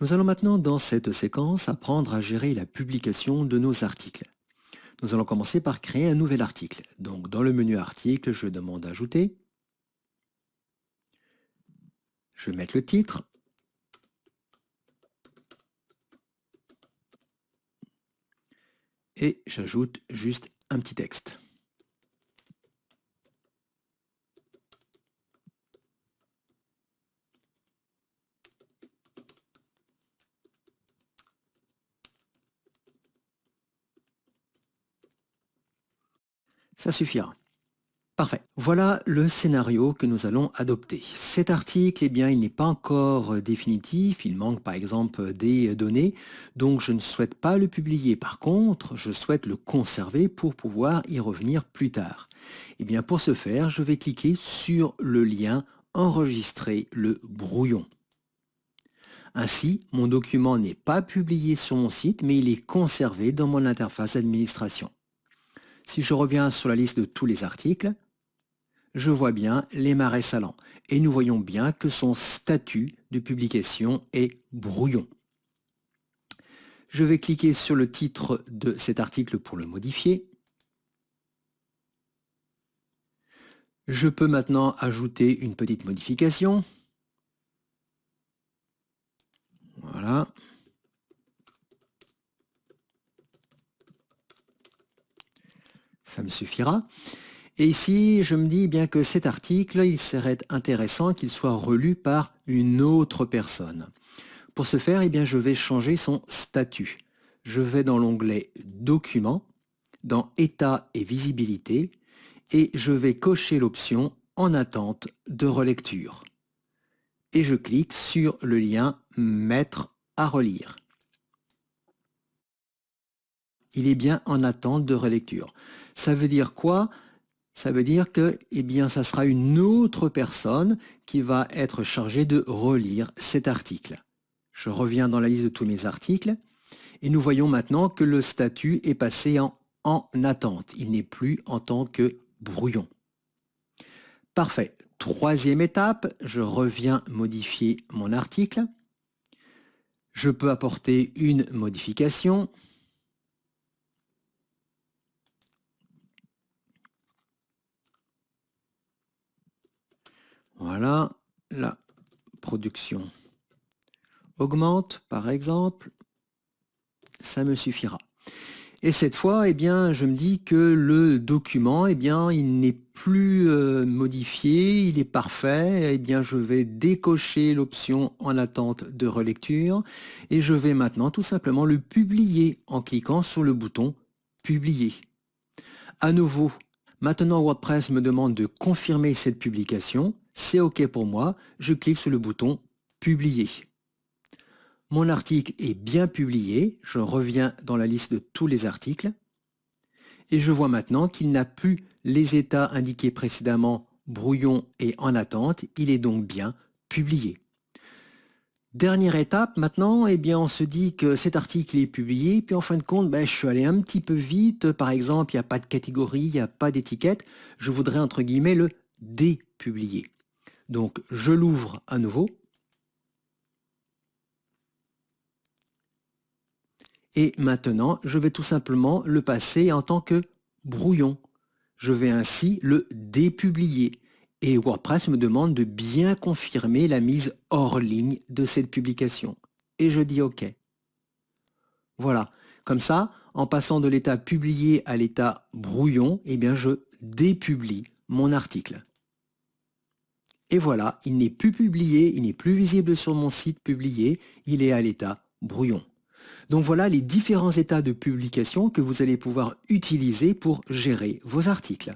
Nous allons maintenant dans cette séquence apprendre à gérer la publication de nos articles. Nous allons commencer par créer un nouvel article. Donc dans le menu article, je demande ajouter. Je vais mettre le titre. Et j'ajoute juste un petit texte. Ça suffira. Parfait. Voilà le scénario que nous allons adopter. Cet article, eh bien, il n'est pas encore définitif. Il manque par exemple des données. Donc, je ne souhaite pas le publier. Par contre, je souhaite le conserver pour pouvoir y revenir plus tard. Eh bien, pour ce faire, je vais cliquer sur le lien « Enregistrer le brouillon ». Ainsi, mon document n'est pas publié sur mon site, mais il est conservé dans mon interface d'administration. Si je reviens sur la liste de tous les articles, je vois bien les marais salants et nous voyons bien que son statut de publication est brouillon. Je vais cliquer sur le titre de cet article pour le modifier. Je peux maintenant ajouter une petite modification. Voilà. Ça me suffira. Et ici, je me dis bien que cet article, il serait intéressant qu'il soit relu par une autre personne. Pour ce faire, eh bien, je vais changer son statut. Je vais dans l'onglet « Documents », dans « État et visibilité » et je vais cocher l'option « En attente de relecture ». Et je clique sur le lien « Mettre à relire ». Il est bien en attente de relecture. Ça veut dire quoi ? Ça veut dire que ça sera une autre personne qui va être chargée de relire cet article. Je reviens dans la liste de tous mes articles et nous voyons maintenant que le statut est passé en attente. Il n'est plus en tant que brouillon. Parfait. Troisième étape, je reviens modifier mon article. Je peux apporter une modification. Voilà, la production augmente par exemple, ça me suffira. Et cette fois, je me dis que le document, il n'est plus modifié, il est parfait. Je vais décocher l'option en attente de relecture et je vais maintenant tout simplement le publier en cliquant sur le bouton publier. À nouveau, maintenant WordPress me demande de confirmer cette publication. C'est OK pour moi. Je clique sur le bouton publier. Mon article est bien publié, je reviens dans la liste de tous les articles et je vois maintenant qu'il n'a plus les états indiqués précédemment, brouillon et en attente, il est donc bien publié. Dernière étape maintenant, on se dit que cet article est publié, puis en fin de compte, je suis allé un petit peu vite, par exemple, il n'y a pas de catégorie, il n'y a pas d'étiquette, je voudrais entre guillemets le dépublier. Donc je l'ouvre à nouveau. Et maintenant, je vais tout simplement le passer en tant que brouillon. Je vais ainsi le dépublier. Et WordPress me demande de bien confirmer la mise hors ligne de cette publication. Et je dis OK. Voilà. Comme ça, en passant de l'état publié à l'état brouillon, je dépublie mon article. Et voilà, il n'est plus publié, il n'est plus visible sur mon site publié, il est à l'état brouillon. Donc voilà les différents états de publication que vous allez pouvoir utiliser pour gérer vos articles.